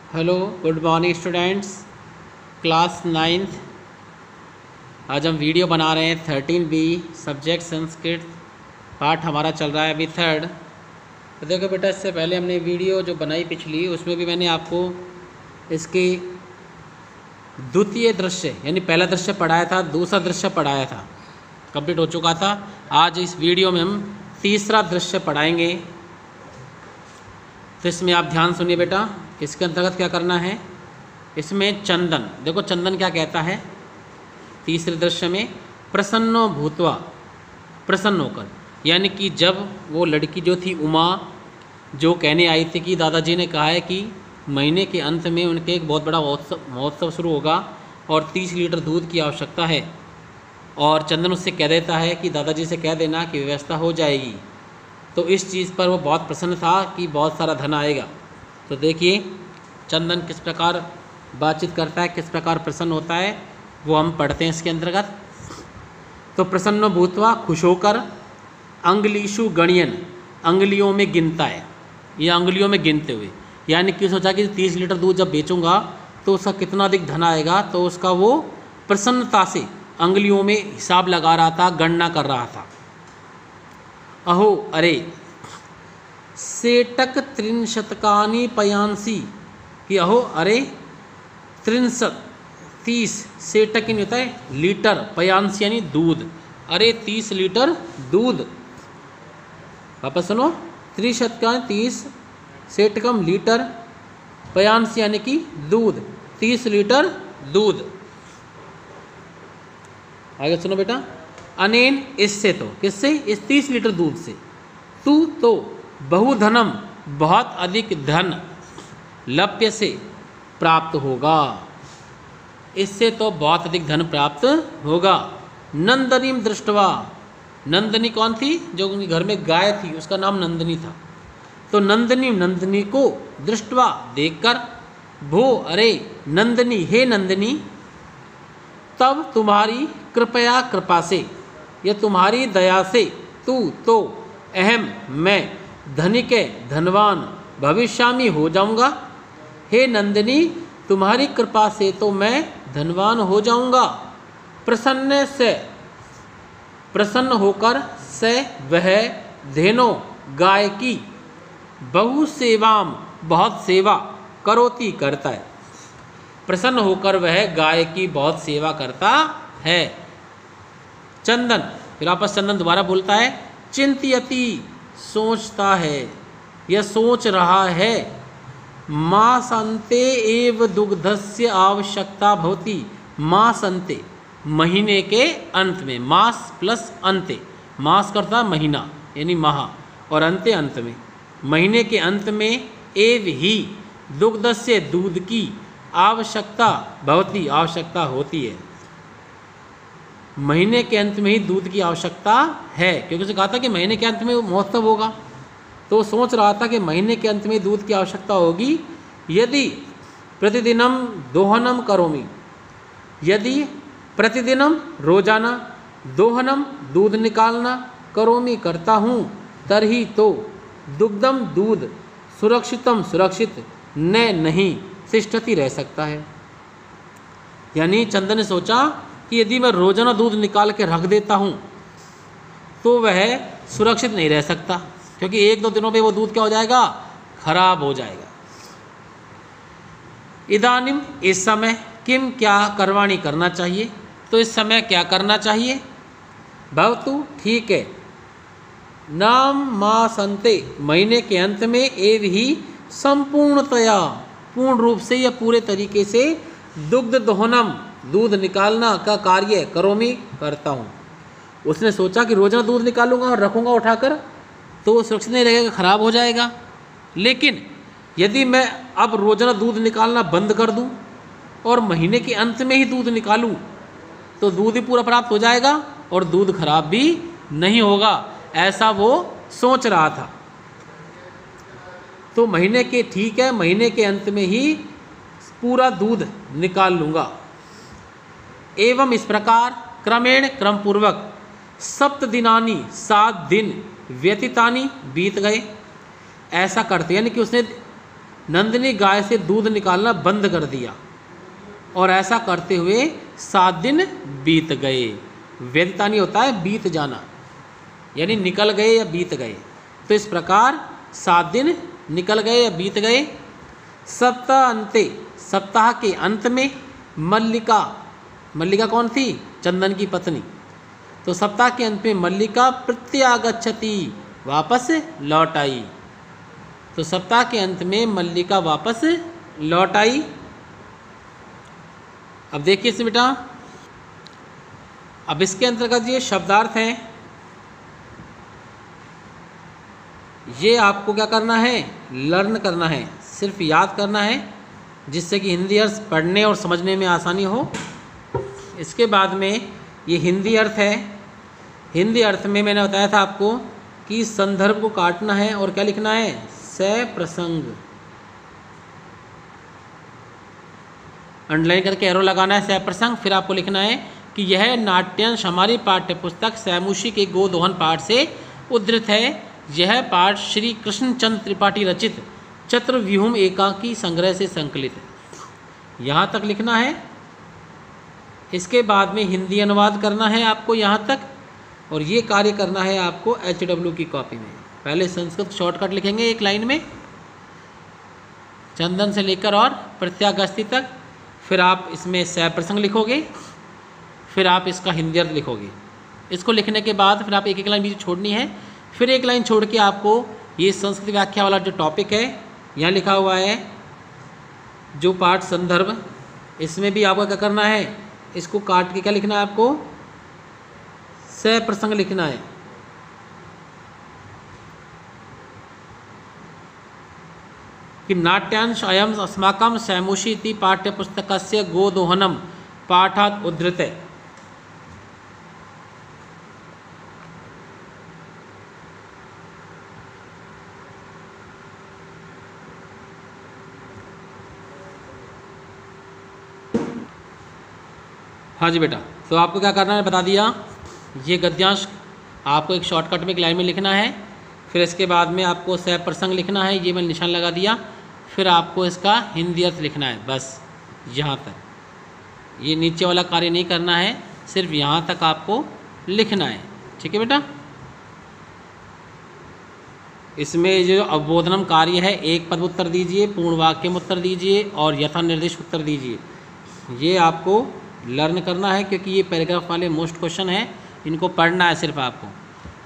Hello, good morning students. Class ninth. आज हम video बना रहे हैं 13B सब्जेक्ट संस्कृत। पाठ हमारा चल रहा है अभी थर्ड। तो देखो बेटा, इससे पहले हमने वीडियो जो बनाई पिछली, उसमें भी मैंने आपको इसके द्वितीय दृश्य यानी पहला दृश्य पढ़ाया था, दूसरा दृश्य पढ़ाया था, कंप्लीट हो चुका था। आज इस वीडियो में हम तीसरा दृश्य पढ़ाएंगे। तो इसमें आप ध्यान सुनिए बेटा। इसके अंतर्गत क्या करना है, इसमें चंदन, देखो चंदन क्या कहता है तीसरे दृश्य में, प्रसन्नो भूतवा, प्रसन्न होकर, यानी कि जब वो लड़की जो थी उमा, जो कहने आई थी कि दादाजी ने कहा है कि महीने के अंत में उनके एक बहुत बड़ा महोत्सव शुरू होगा और 30 लीटर दूध की आवश्यकता है, और चंदन उससे कह देता है कि दादाजी से कह देना कि व्यवस्था हो जाएगी। तो इस चीज़ पर वो बहुत प्रसन्न था कि बहुत सारा धन आएगा। तो देखिए चंदन किस प्रकार बातचीत करता है, किस प्रकार प्रसन्न होता है, वो हम पढ़ते हैं इसके अंतर्गत। तो प्रसन्न भूतवा, खुश होकर, अंगलीशु गणयन, अंगुलियों में गिनता है, ये अंगुलियों में गिनते हुए, यानी कि सोचा कि 30 लीटर दूध जब बेचूंगा तो उसका कितना अधिक धन आएगा, तो उसका वो प्रसन्नता से अंगुलियों में हिसाब लगा रहा था, गणना कर रहा था। अहो अरे, सेटक त्रिंशतकानी पयांसी, कि अहो अरे 30 सेटक नहीं होता है लीटर, पयांसी यानी दूध, अरे 30 लीटर दूध। वापस सुनो, त्रिशतकानी 30, सेटकम लीटर, पयांसी यानी कि दूध, 30 लीटर दूध। आगे सुनो बेटा, अनेन, इससे, तो किससे, इस 30 लीटर दूध से, तू तो बहुधनम, बहुत अधिक धन, लप्य से प्राप्त होगा, इससे तो बहुत अधिक धन प्राप्त होगा। नंदनीम दृष्टवा, नंदनी कौन थी, जो उनके घर में गाय थी, उसका नाम नंदनी था। तो नंदनी, नंदनी को दृष्टवा देखकर, भो अरे नंदनी, हे नंदनी, तब तुम्हारी कृपया, कृपा से या तुम्हारी दया से, तू तो अहम, मैं, धनिक, धनवान, भविष्यामी हो जाऊंगा। हे नंदिनी, तुम्हारी कृपा से तो मैं धनवान हो जाऊंगा। प्रसन्न से, प्रसन्न होकर, से वह, धेनो गाय की, बहु सेवाम, बहुत सेवा, करोती करता है। प्रसन्न होकर वह गाय की बहुत सेवा करता है। चंदन, फिर आपस चंदन दोबारा बोलता है, चिंतयति, सोचता है या सोच रहा है, मास अंते एव दुग्धस्य आवश्यकता भवति, मास अंते, महीने के अंत में, मास प्लस अंते, मास करता महीना यानी माह, और अंते अंत में, महीने के अंत में, एव ही, दुग्धस्य दूध की, आवश्यकता भवति, आवश्यकता होती है, महीने के अंत में ही दूध की आवश्यकता है, क्योंकि उसे कहा था कि महीने के अंत में महोत्सव होगा। तो सोच रहा था कि महीने के अंत में दूध की आवश्यकता होगी। यदि प्रतिदिनम दोहनम करोमि, यदि प्रतिदिनम रोजाना, दोहनम दूध निकालना, करोमि करता हूँ, तरही तो दुग्धम दूध, सुरक्षितम सुरक्षित, न नहीं तिष्ठति रह सकता है। यानी चंदन ने सोचा कि यदि मैं रोजाना दूध निकाल के रख देता हूँ तो वह सुरक्षित नहीं रह सकता, क्योंकि 1-2 दिनों में वो दूध क्या हो जाएगा, खराब हो जाएगा। इदानिम, इस समय, किम, क्या, करवाणी, करना चाहिए, तो इस समय क्या करना चाहिए, भवतु, ठीक है, नाम मासंते, महीने के अंत में, एव ही, संपूर्णतया, पूर्ण रूप से या पूरे तरीके से, दुग्ध दोहनम, दूध निकालना का कार्य, करोमि, करता हूँ। उसने सोचा कि रोजाना दूध निकालूंगा और रखूंगा उठाकर तो वो सुरक्षित नहीं रहेगा, खराब हो जाएगा। लेकिन यदि मैं अब रोजाना दूध निकालना बंद कर दूं और महीने के अंत में ही दूध निकालूं तो दूध ही पूरा प्राप्त हो जाएगा और दूध खराब भी नहीं होगा, ऐसा वो सोच रहा था। तो महीने के, ठीक है, महीने के अंत में ही पूरा दूध निकाल लूँगा। एवं इस प्रकार, क्रमेण, क्रम पूर्वक, 7 दिनानी, 7 दिन, व्यतीतानी, बीत गए। ऐसा करते, यानी कि उसने नंदिनी गाय से दूध निकालना बंद कर दिया और ऐसा करते हुए 7 दिन बीत गए। व्यतीतानी होता है बीत जाना, यानी निकल गए या बीत गए। तो इस प्रकार 7 दिन निकल गए या बीत गए। सप्ताह अंते, सप्ताह के अंत में मल्लिका, मल्लिका कौन थी? चंदन की पत्नी। तो सप्ताह के अंत में मल्लिका प्रत्यागच्छति, वापस लौट आई। तो सप्ताह के अंत में मल्लिका वापस लौट आई। अब देखिए इसे बेटा, अब इसके अंतर्गत ये शब्दार्थ हैं, ये आपको क्या करना है? लर्न करना है, सिर्फ याद करना है, जिससे कि हिंदी अर्थ पढ़ने और समझने में आसानी हो। इसके बाद में ये हिंदी अर्थ है। हिंदी अर्थ में मैंने बताया था आपको कि संदर्भ को काटना है और क्या लिखना है? सप्रसंग। अंडरलाइन करके एरो लगाना है, सप्रसंग। फिर आपको लिखना है कि यह नाट्यांश हमारी पाठ्य पुस्तक सैमुषी के गोदोहन पाठ से उद्धृत है। यह पाठ श्री कृष्णचंद्र त्रिपाठी रचित चतुर्व्यूहम एकांकी संग्रह से संकलित है। यहाँ तक लिखना है। इसके बाद में हिंदी अनुवाद करना है आपको यहाँ तक, और ये कार्य करना है आपको HW की कॉपी में। पहले संस्कृत शॉर्टकट लिखेंगे एक लाइन में, चंदन से लेकर और प्रत्यागस्थि तक। फिर आप इसमें सप्रसंग लिखोगे, फिर आप इसका हिंदी अर्थ लिखोगे। इसको लिखने के बाद फिर आप एक एक लाइन बीच छोड़नी है। फिर एक लाइन छोड़ के आपको ये संस्कृत व्याख्या वाला जो टॉपिक है यहाँ लिखा हुआ है, जो पाठ संदर्भ, इसमें भी आपको क्या करना है? इसको काट के क्या लिखना है आपको? सप्रसंग लिखना है। कि नाट्यांश अयम अस्माकं सैमुषी इति पाठ्यपुस्तकस्य गोदोहनम पाठात् उद्धृते। हाँ जी बेटा, तो आपको क्या करना है बता दिया। ये गद्यांश आपको एक शॉर्टकट में एक लाइन में लिखना है। फिर इसके बाद में आपको सप्रसंग लिखना है, ये मैंने निशान लगा दिया। फिर आपको इसका हिंदी अर्थ लिखना है, बस यहाँ तक। ये नीचे वाला कार्य नहीं करना है, सिर्फ यहाँ तक आपको लिखना है। ठीक है बेटा। इसमें जो अवबोधनम कार्य है, एक पद उत्तर दीजिए, पूर्ण वाक्य में उत्तर दीजिए और यथा निर्देश उत्तर दीजिए। ये आपको लर्न करना है, क्योंकि ये पैराग्राफ वाले मोस्ट क्वेश्चन हैं, इनको पढ़ना है सिर्फ आपको।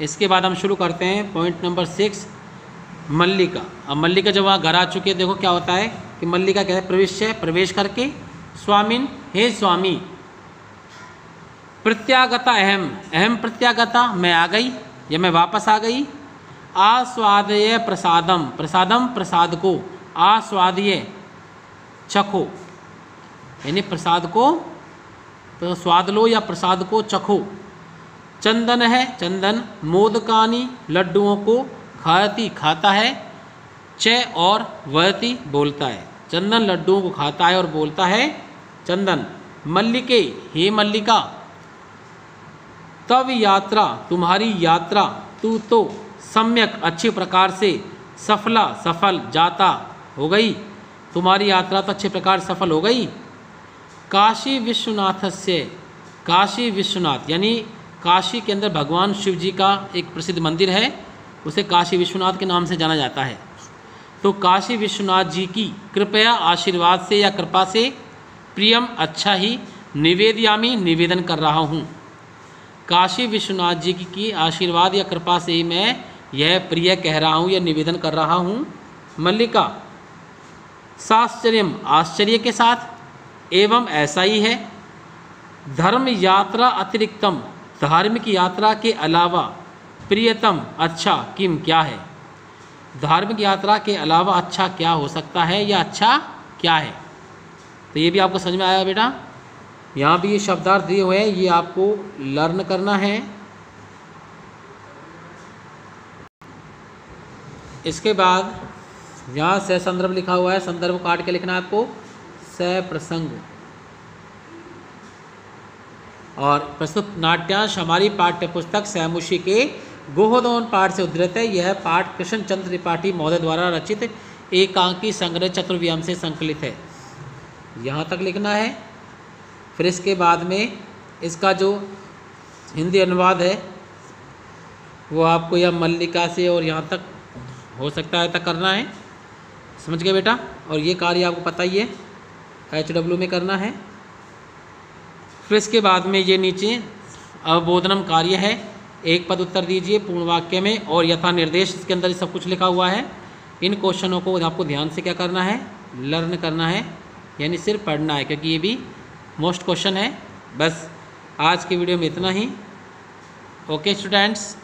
इसके बाद हम शुरू करते हैं पॉइंट नंबर 6, मल्लिका। अब मल्लिका जब वहाँ घर आ चुके हैं, देखो क्या होता है कि मल्लिका क्या है? प्रविश्य, प्रवेश करके, स्वामिन, हे स्वामी, प्रत्यागता अहम, अहम प्रत्यागता, मैं आ गई या मैं वापस आ गई। आस्वादय प्रसादम, प्रसादम प्रसाद को, आस्वादय चखो, यानी प्रसाद को तो स्वाद लो या प्रसाद को चखो। चंदन है, चंदन, मोदकानी, लड्डुओं को, खाती, खाता है, च और वयति, बोलता है। चंदन लड्डुओं को खाता है और बोलता है चंदन। मल्लिके, हे मल्लिका, तव यात्रा, तुम्हारी यात्रा, तू तो सम्यक, अच्छे प्रकार से, सफला, सफल, जाता, हो गई, तुम्हारी यात्रा तो अच्छे प्रकार सफल हो गई। काशी विश्वनाथस्य, काशी विश्वनाथ यानी काशी के अंदर भगवान शिव जी का एक प्रसिद्ध मंदिर है, उसे काशी विश्वनाथ के नाम से जाना जाता है। तो काशी विश्वनाथ जी की कृपया, आशीर्वाद से या कृपा से, प्रियम, अच्छा ही, निवेदयामी, निवेदन कर रहा हूँ। काशी विश्वनाथ जी की आशीर्वाद या कृपा से ही मैं यह प्रिय कह रहा हूँ या निवेदन कर रहा हूँ। मल्लिका, साश्चर्यम, आश्चर्य के साथ, एवं ऐसा ही है। धर्म यात्रा अतिरिक्तम, धार्मिक यात्रा के अलावा, प्रियतम, अच्छा, किम, क्या है? धार्मिक यात्रा के अलावा अच्छा क्या हो सकता है या अच्छा क्या है? तो ये भी आपको समझ में आया बेटा। यहाँ भी ये शब्दार्थ दिए हुए हैं, ये आपको लर्न करना है। इसके बाद यहाँ से संदर्भ लिखा हुआ है, संदर्भ काट के लिखना है आपको, सप्रसंग। और प्रस्तुत नाट्यांश हमारी पाठ्यपुस्तक सैमुषी के गोदोहन पाठ से उद्धृत है। यह पाठ कृष्णचंद्र त्रिपाठी महोदय द्वारा रचित एकांकी संग्रह चतुर्व्याम से संकलित है। यहाँ तक लिखना है। फिर इसके बाद में इसका जो हिंदी अनुवाद है वो आपको यह मल्लिका से और यहाँ तक हो सकता है तक करना है। समझ गए बेटा? और ये कार्य आपको पता ही है, HW में करना है। फिर इसके बाद में ये नीचे अवबोधनम कार्य है, एक पद उत्तर दीजिए पूर्ण वाक्य में और यथा निर्देश, इसके अंदर सब कुछ लिखा हुआ है। इन क्वेश्चनों को आपको ध्यान से क्या करना है, लर्न करना है, यानी सिर्फ पढ़ना है, क्योंकि ये भी मोस्ट क्वेश्चन है। बस आज की वीडियो में इतना ही। Okay students.